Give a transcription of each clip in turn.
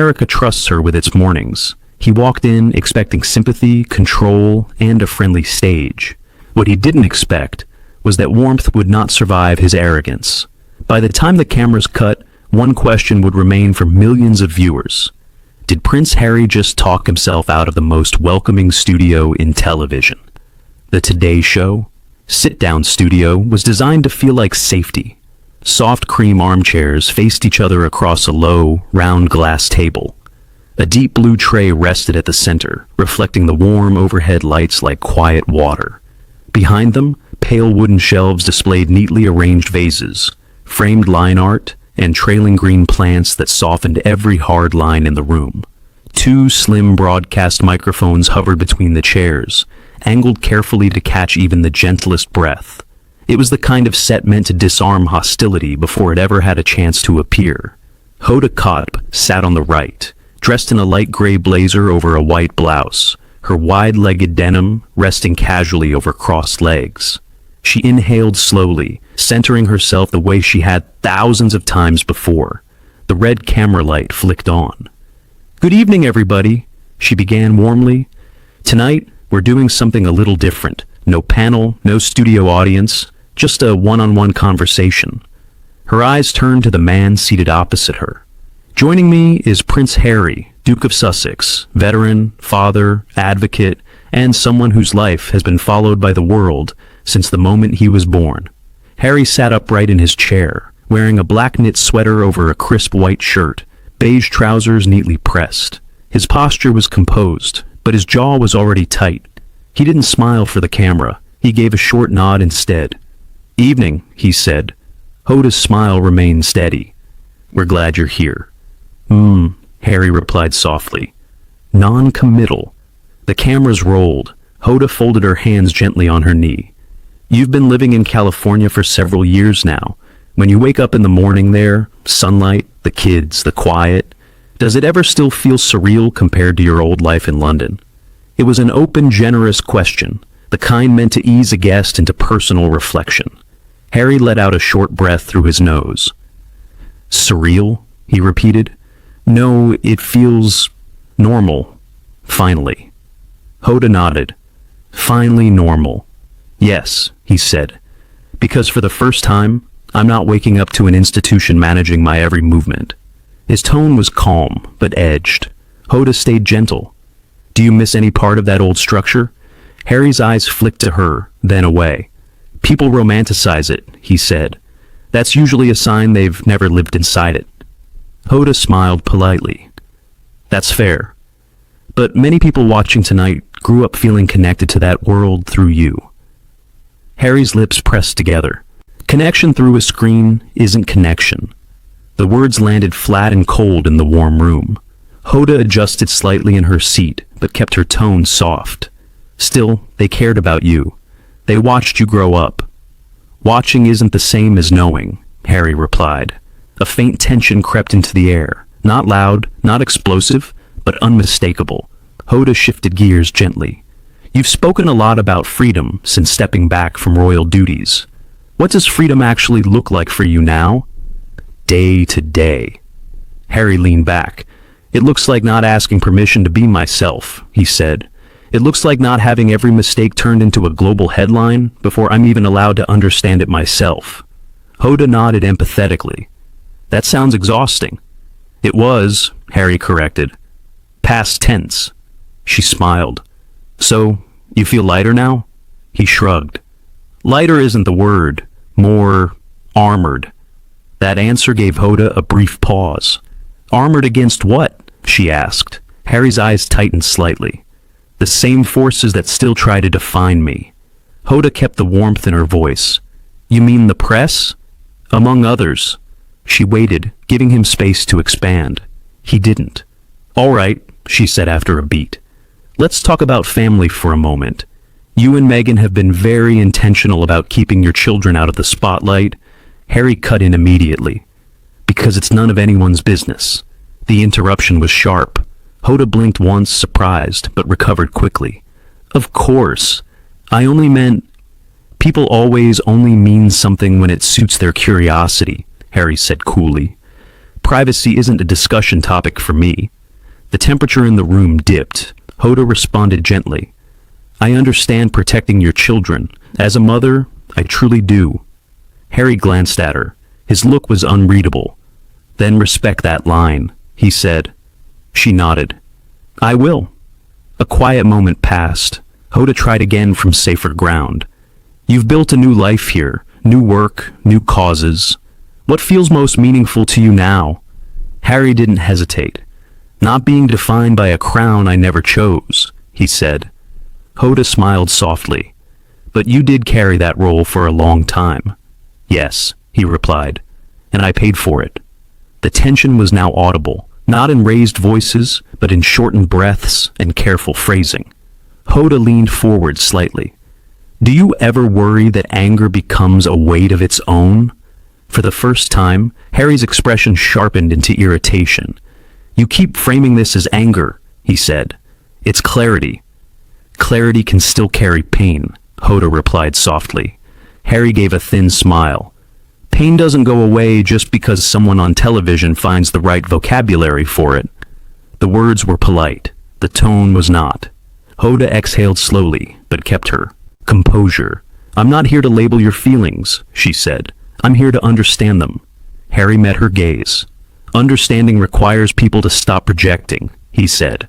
America trusts her with its mornings. He walked in expecting sympathy, control, and a friendly stage. What he didn't expect was that warmth would not survive his arrogance. By the time the cameras cut, one question would remain for millions of viewers. Did Prince Harry just talk himself out of the most welcoming studio in television? The Today Show, sit-down studio, was designed to feel like safety. Soft cream armchairs faced each other across a low, round glass table. A deep blue tray rested at the center, reflecting the warm overhead lights like quiet water. Behind them, pale wooden shelves displayed neatly arranged vases, framed line art, and trailing green plants that softened every hard line in the room. Two slim broadcast microphones hovered between the chairs, angled carefully to catch even the gentlest breath. It was the kind of set meant to disarm hostility before it ever had a chance to appear. Hoda Kotb sat on the right, dressed in a light gray blazer over a white blouse, her wide-legged denim resting casually over crossed legs. She inhaled slowly, centering herself the way she had thousands of times before. The red camera light flicked on. "Good evening, everybody," she began warmly. "Tonight, we're doing something a little different. No panel, no studio audience, just a one-on-one conversation." Her eyes turned to the man seated opposite her. "Joining me is Prince Harry, Duke of Sussex, veteran, father, advocate, and someone whose life has been followed by the world since the moment he was born." Harry sat upright in his chair, wearing a black knit sweater over a crisp white shirt, beige trousers neatly pressed. His posture was composed, but his jaw was already tight. He didn't smile for the camera. He gave a short nod instead. "Evening," he said. Hoda's smile remained steady. "We're glad you're here." Harry replied softly. Non-committal. The cameras rolled. Hoda folded her hands gently on her knee. "You've been living in California for several years now. When you wake up in the morning there, sunlight, the kids, the quiet, does it ever still feel surreal compared to your old life in London?" It was an open, generous question, the kind meant to ease a guest into personal reflection. Harry let out a short breath through his nose. "Surreal?" he repeated. "No, it feels normal. Finally." Hoda nodded. "Finally normal." "Yes," he said, "because for the first time, I'm not waking up to an institution managing my every movement." His tone was calm, but edged. Hoda stayed gentle. "Do you miss any part of that old structure?" Harry's eyes flicked to her, then away. "People romanticize it," he said. "That's usually a sign they've never lived inside it." Hoda smiled politely. "That's fair. But many people watching tonight grew up feeling connected to that world through you." Harry's lips pressed together. Connection through a screen isn't connection. The words landed flat and cold in the warm room. Hoda adjusted slightly in her seat, but kept her tone soft. "Still, they cared about you. They watched you grow up." "Watching isn't the same as knowing," Harry replied. A faint tension crept into the air, not loud, not explosive, but unmistakable. Hoda shifted gears gently. "You've spoken a lot about freedom since stepping back from royal duties. What does freedom actually look like for you now?" "Day to day." Harry leaned back. "It looks like not asking permission to be myself," he said. "It looks like not having every mistake turned into a global headline before I'm even allowed to understand it myself." Hoda nodded empathetically. "That sounds exhausting." "It was," Harry corrected. "Past tense." She smiled. "So, you feel lighter now?" He shrugged. "Lighter isn't the word. More armored." That answer gave Hoda a brief pause. "Armored against what?" she asked. Harry's eyes tightened slightly. "The same forces that still try to define me." Hoda kept the warmth in her voice. "You mean the press?" "Among others." She waited, giving him space to expand. He didn't. "All right," she said after a beat. "Let's talk about family for a moment. You and Meghan have been very intentional about keeping your children out of the spotlight." Harry cut in immediately. "Because it's none of anyone's business." The interruption was sharp. Hoda blinked once, surprised, but recovered quickly. "Of course. I only meant—" "People always only mean something when it suits their curiosity," Harry said coolly. Privacy isn't a discussion topic for me. The temperature in the room dipped. Hoda responded gently. I understand protecting your children. As a mother, I truly do. Harry glanced at her. His look was unreadable. Then respect that line, he said. She nodded. I will. A quiet moment passed. Hoda tried again from safer ground. You've built a new life here, new work, new causes. What feels most meaningful to you now? Harry didn't hesitate. Not being defined by a crown I never chose, he said. Hoda smiled softly. But you did carry that role for a long time. Yes, he replied, and I paid for it. The tension was now audible, not in raised voices, but in shortened breaths and careful phrasing. Hoda leaned forward slightly. Do you ever worry that anger becomes a weight of its own? For the first time, Harry's expression sharpened into irritation. You keep framing this as anger, he said. It's clarity. Clarity can still carry pain, Hoda replied softly. Harry gave a thin smile. Pain doesn't go away just because someone on television finds the right vocabulary for it. The words were polite. The tone was not. Hoda exhaled slowly, but kept her composure. I'm not here to label your feelings, she said. I'm here to understand them. Harry met her gaze. Understanding requires people to stop projecting, he said.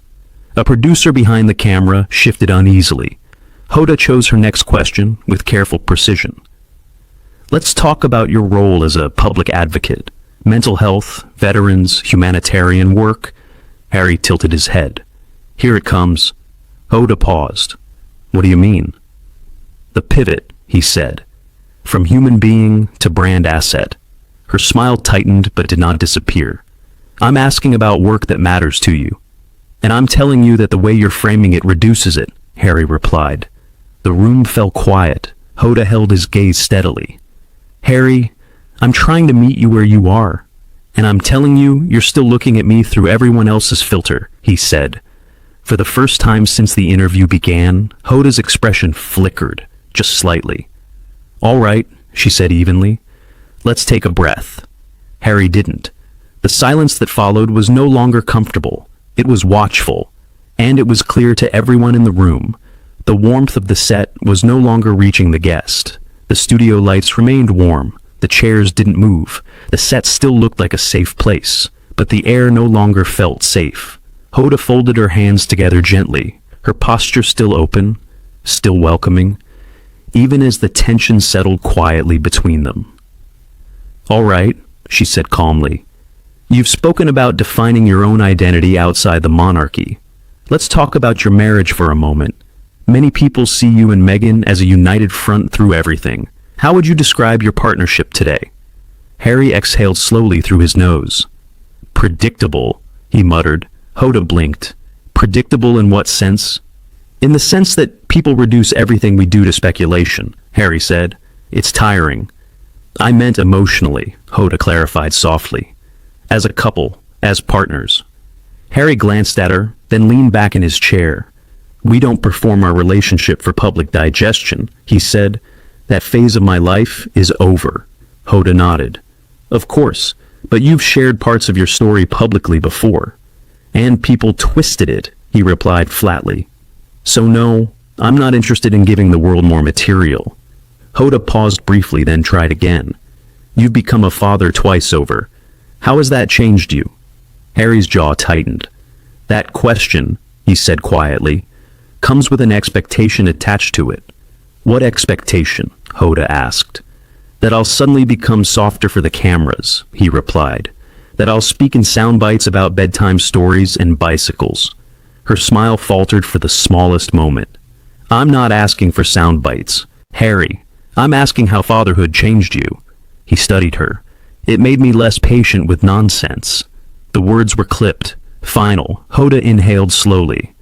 A producer behind the camera shifted uneasily. Hoda chose her next question with careful precision. Let's talk about your role as a public advocate. Mental health, veterans, humanitarian work. Harry tilted his head. Here it comes. Hoda paused. What do you mean? The pivot, he said. From human being to brand asset. Her smile tightened but did not disappear. I'm asking about work that matters to you. And I'm telling you that the way you're framing it reduces it, Harry replied. The room fell quiet. Hoda held his gaze steadily. Harry, I'm trying to meet you where you are. And I'm telling you, you're still looking at me through everyone else's filter, he said. For the first time since the interview began, Hoda's expression flickered, just slightly. All right, she said evenly. Let's take a breath. Harry didn't. The silence that followed was no longer comfortable. It was watchful, and it was clear to everyone in the room. The warmth of the set was no longer reaching the guest. The studio lights remained warm. The chairs didn't move. The set still looked like a safe place, but the air no longer felt safe. Hoda folded her hands together gently, her posture still open, still welcoming, even as the tension settled quietly between them. All right, she said calmly. You've spoken about defining your own identity outside the monarchy. Let's talk about your marriage for a moment. Many people see you and Meghan as a united front through everything. How would you describe your partnership today? Harry exhaled slowly through his nose. Predictable, he muttered. Hoda blinked. Predictable in what sense? In the sense that people reduce everything we do to speculation, Harry said. It's tiring. I meant emotionally, Hoda clarified softly. As a couple, as partners. Harry glanced at her, then leaned back in his chair. We don't perform our relationship for public digestion, he said. That phase of my life is over. Hoda nodded. Of course, but you've shared parts of your story publicly before. And people twisted it, he replied flatly. So no, I'm not interested in giving the world more material. Hoda paused briefly, then tried again. You've become a father twice over. How has that changed you? Harry's jaw tightened. That question, he said quietly, comes with an expectation attached to it. What expectation? Hoda asked. That I'll suddenly become softer for the cameras, he replied. That I'll speak in sound bites about bedtime stories and bicycles. Her smile faltered for the smallest moment. I'm not asking for sound bites. Harry, I'm asking how fatherhood changed you. He studied her. It made me less patient with nonsense. The words were clipped, final. Hoda inhaled slowly.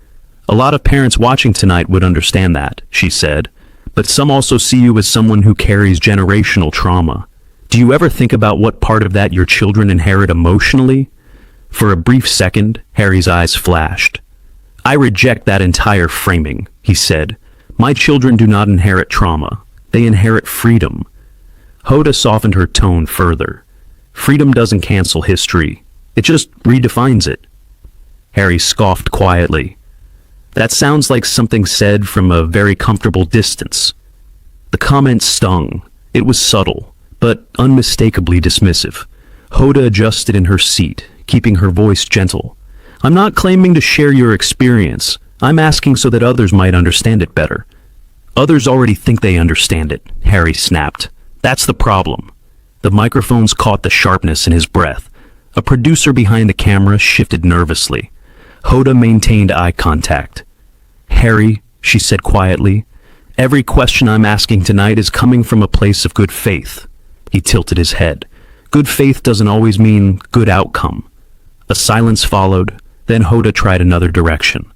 A lot of parents watching tonight would understand that, she said. But some also see you as someone who carries generational trauma. Do you ever think about what part of that your children inherit emotionally? For a brief second, Harry's eyes flashed. I reject that entire framing, he said. My children do not inherit trauma. They inherit freedom. Hoda softened her tone further. Freedom doesn't cancel history. It just redefines it. Harry scoffed quietly. That sounds like something said from a very comfortable distance. The comment stung. It was subtle, but unmistakably dismissive. Hoda adjusted in her seat, keeping her voice gentle. I'm not claiming to share your experience. I'm asking so that others might understand it better. Others already think they understand it, Harry snapped. That's the problem. The microphones caught the sharpness in his breath. A producer behind the camera shifted nervously. Hoda maintained eye contact. Harry, she said quietly, every question I'm asking tonight is coming from a place of good faith. He tilted his head. Good faith doesn't always mean good outcome. A silence followed, then Hoda tried another direction.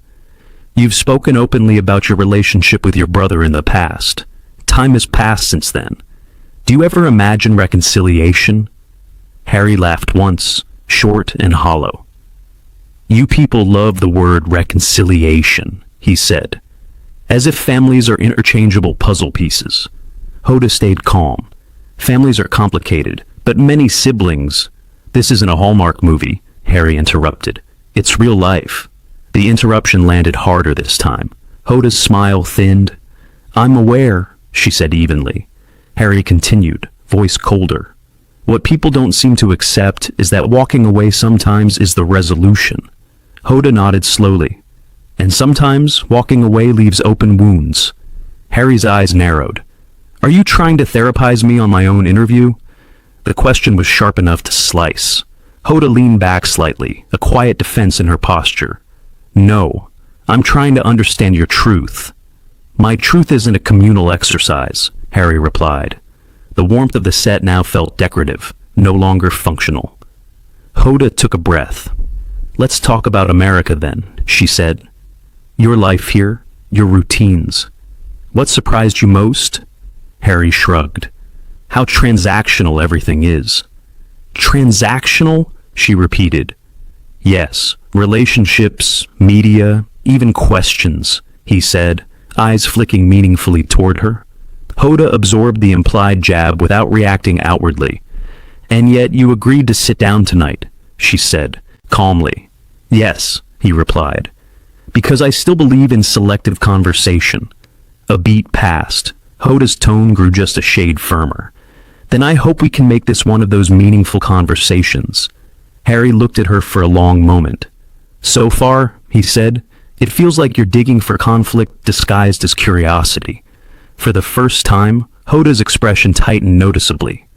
You've spoken openly about your relationship with your brother in the past. Time has passed since then. Do you ever imagine reconciliation? Harry laughed once, short and hollow. You people love the word reconciliation, he said, as if families are interchangeable puzzle pieces. Hoda stayed calm. Families are complicated, but many siblings. This isn't a Hallmark movie, Harry interrupted. It's real life. The interruption landed harder this time. Hoda's smile thinned. I'm aware, she said evenly. Harry continued, voice colder. What people don't seem to accept is that walking away sometimes is the resolution. Hoda nodded slowly. And sometimes walking away leaves open wounds. Harry's eyes narrowed. Are you trying to therapize me on my own interview? The question was sharp enough to slice. Hoda leaned back slightly, a quiet defense in her posture. No, I'm trying to understand your truth. My truth isn't a communal exercise, Harry replied. The warmth of the set now felt decorative, no longer functional. Hoda took a breath. Let's talk about America then, she said. Your life here, your routines. What surprised you most? Harry shrugged. How transactional everything is. Transactional? She repeated. Yes, relationships, media, even questions, he said, eyes flicking meaningfully toward her. Hoda absorbed the implied jab without reacting outwardly. And yet you agreed to sit down tonight, she said, calmly. Yes, he replied. Because I still believe in selective conversation. A beat passed. Hoda's tone grew just a shade firmer. Then I hope we can make this one of those meaningful conversations. Harry looked at her for a long moment. So far, he said, it feels like you're digging for conflict disguised as curiosity. For the first time, Hoda's expression tightened noticeably.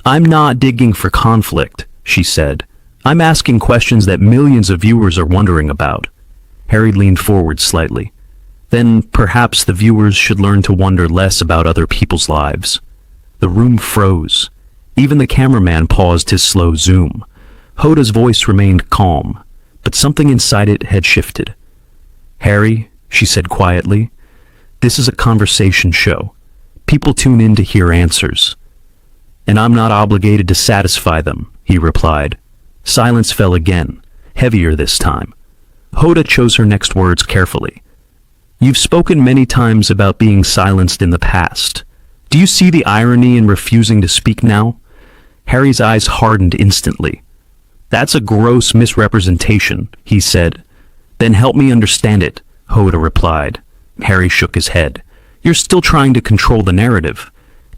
I'm not digging for conflict, she said. I'm asking questions that millions of viewers are wondering about. Harry leaned forward slightly. Then perhaps the viewers should learn to wonder less about other people's lives. The room froze. Even the cameraman paused his slow zoom. Hoda's voice remained calm, but something inside it had shifted. Harry, she said quietly, this is a conversation show. People tune in to hear answers. And I'm not obligated to satisfy them, he replied. Silence fell again, heavier this time. Hoda chose her next words carefully. You've spoken many times about being silenced in the past. Do you see the irony in refusing to speak now? Harry's eyes hardened instantly. That's a gross misrepresentation, he said. Then help me understand it, Hoda replied. Harry shook his head. You're still trying to control the narrative.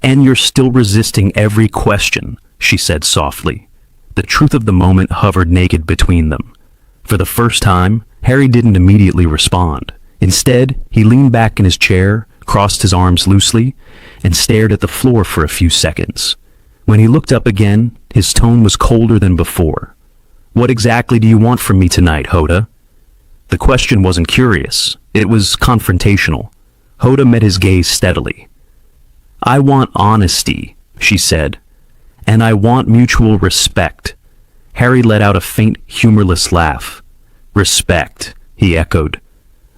And you're still resisting every question, she said softly. The truth of the moment hovered naked between them. For the first time, Harry didn't immediately respond. Instead, he leaned back in his chair, crossed his arms loosely, and stared at the floor for a few seconds. When he looked up again, his tone was colder than before. What exactly do you want from me tonight, Hoda? The question wasn't curious. It was confrontational. Hoda met his gaze steadily. I want honesty, she said. And I want mutual respect. Harry let out a faint, humorless laugh. Respect, he echoed.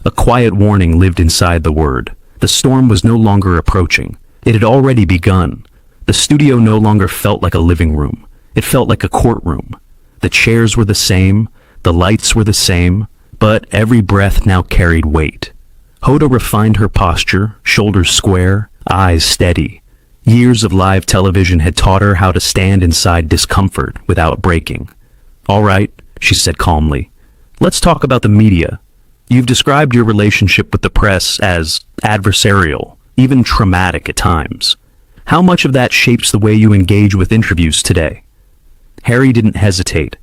A quiet warning lived inside the word. The storm was no longer approaching. It had already begun. The studio no longer felt like a living room. It felt like a courtroom. The chairs were the same, the lights were the same, but every breath now carried weight. Hoda refined her posture, shoulders square, eyes steady. Years of live television had taught her how to stand inside discomfort without breaking. All right, she said calmly. Let's talk about the media. You've described your relationship with the press as adversarial, even traumatic at times. How much of that shapes the way you engage with interviews today? Harry didn't hesitate.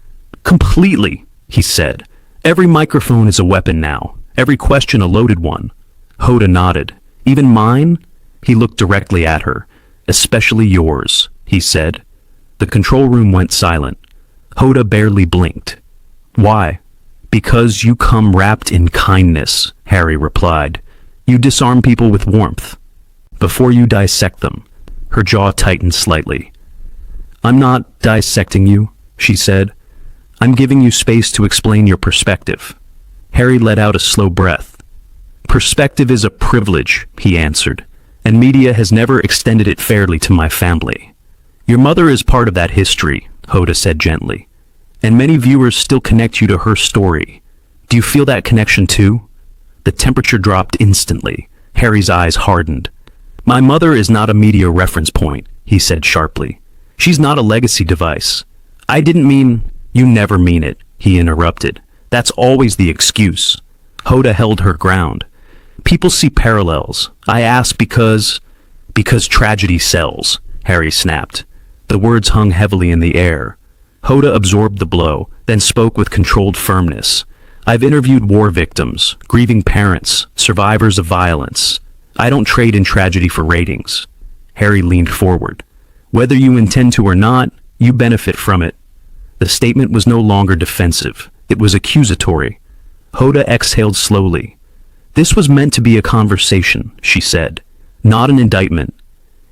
Completely, he said. Every microphone is a weapon now. Every question a loaded one. Hoda nodded. Even mine? He looked directly at her. Especially yours, he said. The control room went silent. Hoda barely blinked. Why? Because you come wrapped in kindness, Harry replied. You disarm people with warmth. Before you dissect them. Her jaw tightened slightly. I'm not dissecting you, she said. I'm giving you space to explain your perspective. Harry let out a slow breath. Perspective is a privilege, he answered, and media has never extended it fairly to my family. Your mother is part of that history, Hoda said gently, and many viewers still connect you to her story. Do you feel that connection too? The temperature dropped instantly. Harry's eyes hardened. My mother is not a media reference point, he said sharply. She's not a legacy device. I didn't mean... You never mean it, he interrupted. That's always the excuse. Hoda held her ground. People see parallels. I ask because tragedy sells, Harry snapped. The words hung heavily in the air. Hoda absorbed the blow, then spoke with controlled firmness. I've interviewed war victims, grieving parents, survivors of violence. I don't trade in tragedy for ratings. Harry leaned forward. Whether you intend to or not, you benefit from it. The statement was no longer defensive. It was accusatory. Hoda exhaled slowly. This was meant to be a conversation, she said, not an indictment.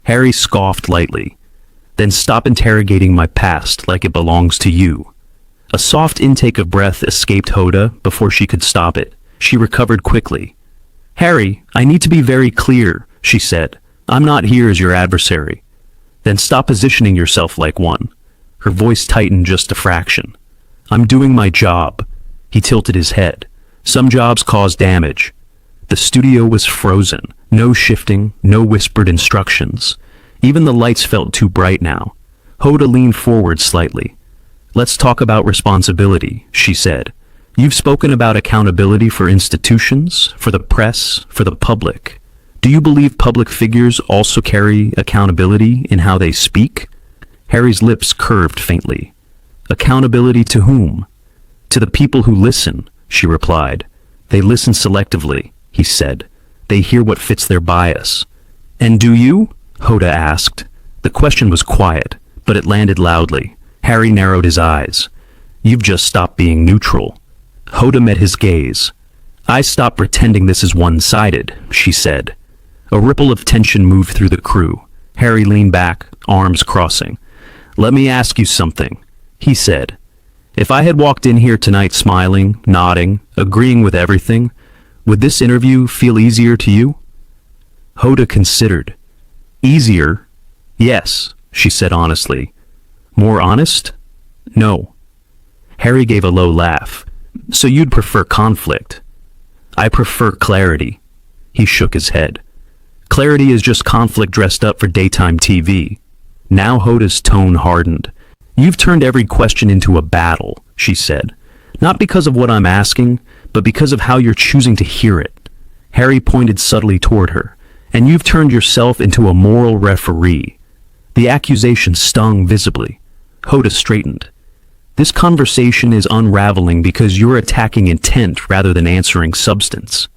Harry scoffed lightly. Then stop interrogating my past like it belongs to you. A soft intake of breath escaped Hoda before she could stop it. She recovered quickly. Harry, I need to be very clear, she said. I'm not here as your adversary. Then stop positioning yourself like one. Her voice tightened just a fraction. I'm doing my job. He tilted his head. Some jobs cause damage. The studio was frozen. No shifting, no whispered instructions. Even the lights felt too bright now. Hoda leaned forward slightly. Let's talk about responsibility, she said. You've spoken about accountability for institutions, for the press, for the public. Do you believe public figures also carry accountability in how they speak? Harry's lips curved faintly. Accountability to whom? To the people who listen, she replied. They listen selectively, he said. They hear what fits their bias. And do you? Hoda asked. The question was quiet, but it landed loudly. Harry narrowed his eyes. You've just stopped being neutral. Hoda met his gaze. I stopped pretending this is one-sided, she said. A ripple of tension moved through the crew. Harry leaned back, arms crossing. Let me ask you something, he said. If I had walked in here tonight smiling, nodding, agreeing with everything, would this interview feel easier to you? Hoda considered. Easier? Yes, she said honestly. More honest? No. Harry gave a low laugh. So you'd prefer conflict? I prefer clarity. He shook his head. Clarity is just conflict dressed up for daytime TV. Now Hoda's tone hardened. You've turned every question into a battle, she said. Not because of what I'm asking, but because of how you're choosing to hear it. Harry pointed subtly toward her. And you've turned yourself into a moral referee. The accusation stung visibly. Hoda straightened. This conversation is unraveling because you're attacking intent rather than answering substance.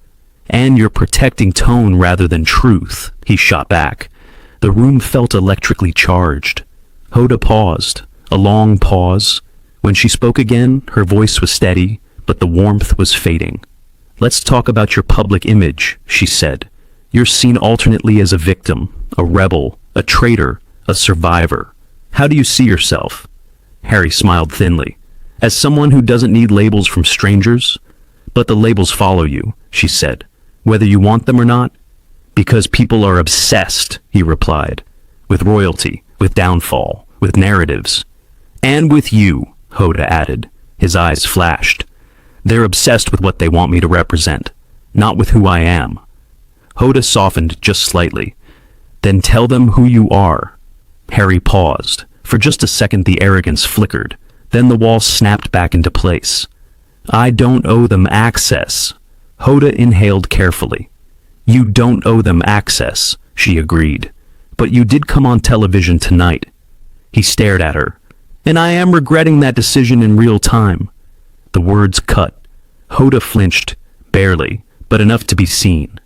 And you're protecting tone rather than truth, he shot back. The room felt electrically charged. Hoda paused, a long pause. When she spoke again, her voice was steady, but the warmth was fading. Let's talk about your public image, she said. You're seen alternately as a victim, a rebel, a traitor, a survivor. How do you see yourself? Harry smiled thinly. As someone who doesn't need labels from strangers? But the labels follow you, she said, whether you want them or not. Because people are obsessed, he replied, with royalty, with downfall, with narratives. And with you, Hoda added. His eyes flashed. They're obsessed with what they want me to represent, not with who I am. Hoda softened just slightly. Then tell them who you are. Harry paused. For just a second the arrogance flickered. Then the wall snapped back into place. I don't owe them access. Hoda inhaled carefully. You don't owe them access, she agreed. But you did come on television tonight. He stared at her. And I am regretting that decision in real time. The words cut. Hoda flinched, barely, but enough to be seen.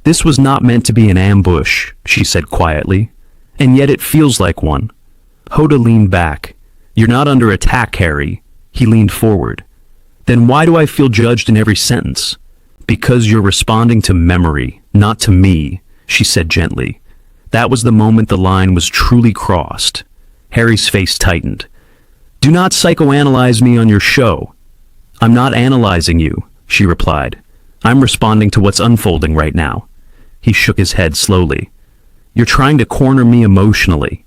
This was not meant to be an ambush, she said quietly. And yet it feels like one. Hoda leaned back. You're not under attack, Harry. He leaned forward. Then why do I feel judged in every sentence? Because you're responding to memory, not to me, she said gently. That was the moment the line was truly crossed. Harry's face tightened. Do not psychoanalyze me on your show. I'm not analyzing you, she replied. I'm responding to what's unfolding right now. He shook his head slowly. You're trying to corner me emotionally.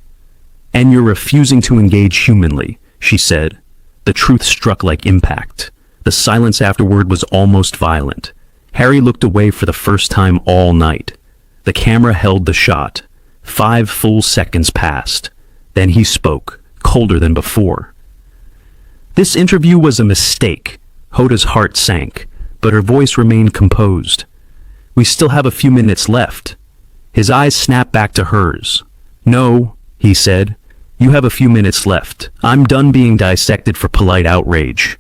And you're refusing to engage humanly, she said. The truth struck like impact. The silence afterward was almost violent. Harry looked away for the first time all night. The camera held the shot. 5 full seconds passed. Then he spoke, colder than before. This interview was a mistake. Hoda's heart sank, but her voice remained composed. We still have a few minutes left. His eyes snapped back to hers. No, he said. You have a few minutes left. I'm done being dissected for polite outrage.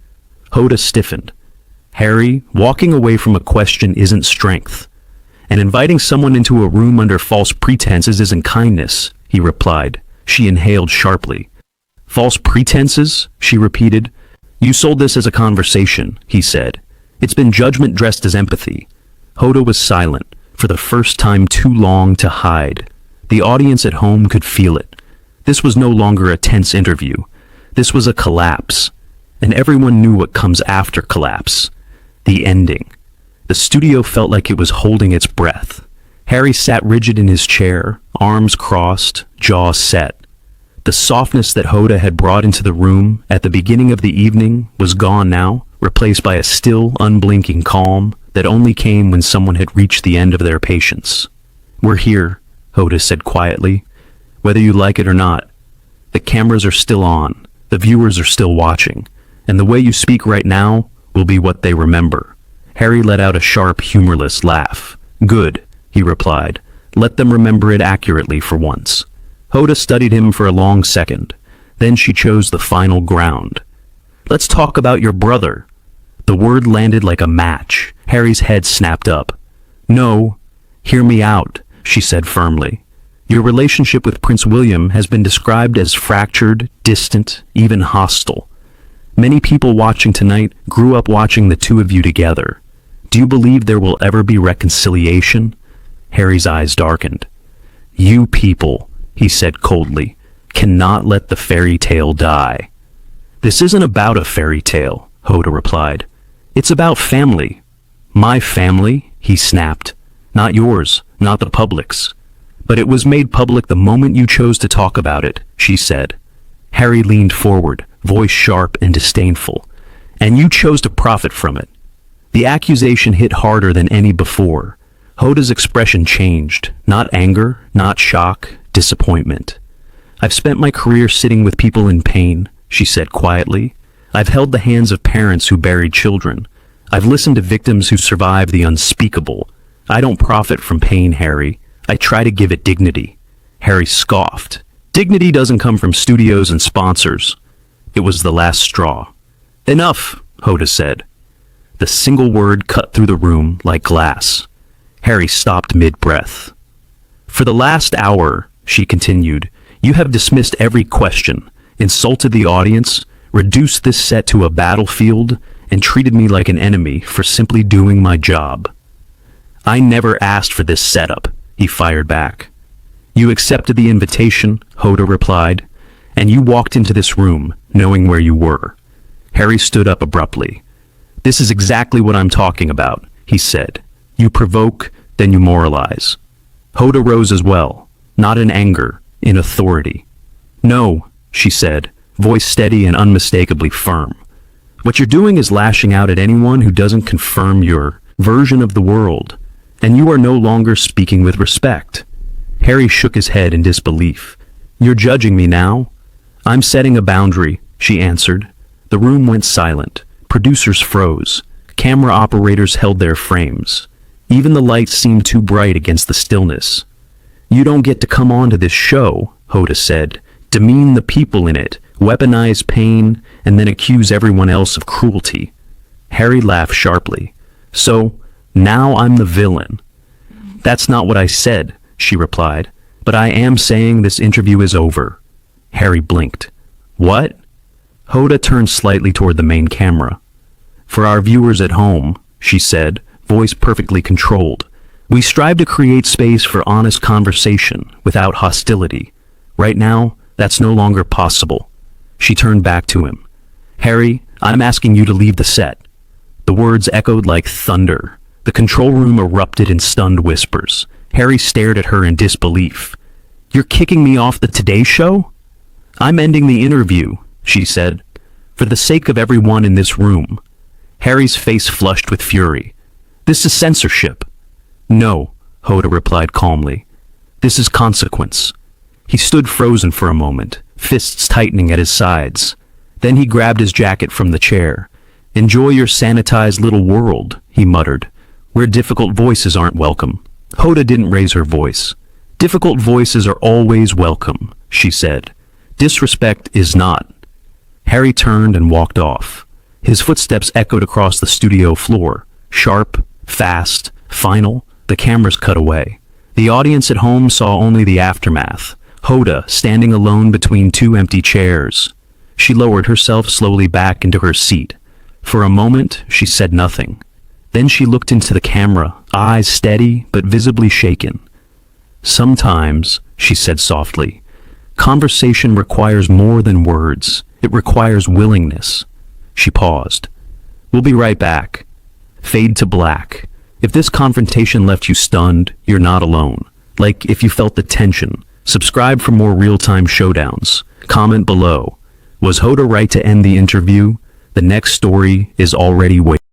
Hoda stiffened. Harry, walking away from a question isn't strength. And inviting someone into a room under false pretenses isn't kindness, he replied. She inhaled sharply. False pretenses? She repeated. You sold this as a conversation, he said. It's been judgment dressed as empathy. Hoda was silent, for the first time too long to hide. The audience at home could feel it. This was no longer a tense interview. This was a collapse. And everyone knew what comes after collapse. The ending. The studio felt like it was holding its breath. Harry sat rigid in his chair, arms crossed, jaw set. The softness that Hoda had brought into the room at the beginning of the evening was gone now, replaced by a still, unblinking calm that only came when someone had reached the end of their patience. We're here, Hoda said quietly. Whether you like it or not. The cameras are still on, the viewers are still watching, and the way you speak right now will be what they remember. Harry let out a sharp, humorless laugh. Good, he replied. Let them remember it accurately for once. Hoda studied him for a long second. Then she chose the final ground. Let's talk about your brother. The word landed like a match. Harry's head snapped up. No, hear me out, she said firmly. Your relationship with Prince William has been described as fractured, distant, even hostile. Many people watching tonight grew up watching the two of you together. Do you believe there will ever be reconciliation? Harry's eyes darkened. You people, he said coldly, cannot let the fairy tale die. This isn't about a fairy tale, Hoda replied. It's about family. My family, he snapped. Not yours, not the public's. But it was made public the moment you chose to talk about it, she said. Harry leaned forward, voice sharp and disdainful. And you chose to profit from it. The accusation hit harder than any before. Hoda's expression changed, not anger, not shock, disappointment. I've spent my career sitting with people in pain, she said quietly. I've held the hands of parents who buried children. I've listened to victims who survived the unspeakable. I don't profit from pain, Harry. I try to give it dignity. Harry scoffed. Dignity doesn't come from studios and sponsors. It was the last straw. Enough, Hoda said. The single word cut through the room like glass. Harry stopped mid-breath. For the last hour, she continued, you have dismissed every question, insulted the audience, reduced this set to a battlefield, and treated me like an enemy for simply doing my job. I never asked for this setup, he fired back. You accepted the invitation, Hoda replied, and you walked into this room, knowing where you were. Harry stood up abruptly. This is exactly what I'm talking about, he said. You provoke, then you moralize. Hoda rose as well, not in anger, in authority. No, she said, voice steady and unmistakably firm. What you're doing is lashing out at anyone who doesn't confirm your version of the world, and you are no longer speaking with respect. Harry shook his head in disbelief. You're judging me now? I'm setting a boundary, she answered. The room went silent. Producers froze. Camera operators held their frames. Even the lights seemed too bright against the stillness. You don't get to come on to this show, Hoda said, demean the people in it, weaponize pain, and then accuse everyone else of cruelty. Harry laughed sharply. So, now I'm the villain. That's not what I said, she replied, but I am saying this interview is over. Harry blinked. What? Hoda turned slightly toward the main camera. For our viewers at home, she said, voice perfectly controlled, we strive to create space for honest conversation without hostility. Right now, that's no longer possible. She turned back to him. Harry, I'm asking you to leave the set. The words echoed like thunder. The control room erupted in stunned whispers. Harry stared at her in disbelief. You're kicking me off the Today Show? I'm ending the interview, she said, for the sake of everyone in this room. Harry's face flushed with fury. This is censorship. No, Hoda replied calmly. This is consequence. He stood frozen for a moment, fists tightening at his sides. Then he grabbed his jacket from the chair. Enjoy your sanitized little world, he muttered, where difficult voices aren't welcome. Hoda didn't raise her voice. Difficult voices are always welcome, she said. Disrespect is not. Harry turned and walked off. His footsteps echoed across the studio floor. Sharp, fast, final, the cameras cut away. The audience at home saw only the aftermath. Hoda standing alone between two empty chairs. She lowered herself slowly back into her seat. For a moment, she said nothing. Then she looked into the camera, eyes steady but visibly shaken. Sometimes, she said softly, conversation requires more than words. It requires willingness. She paused. We'll be right back. Fade to black. If this confrontation left you stunned, you're not alone. Like if you felt the tension. Subscribe for more real-time showdowns. Comment below. Was Hoda right to end the interview? The next story is already waiting.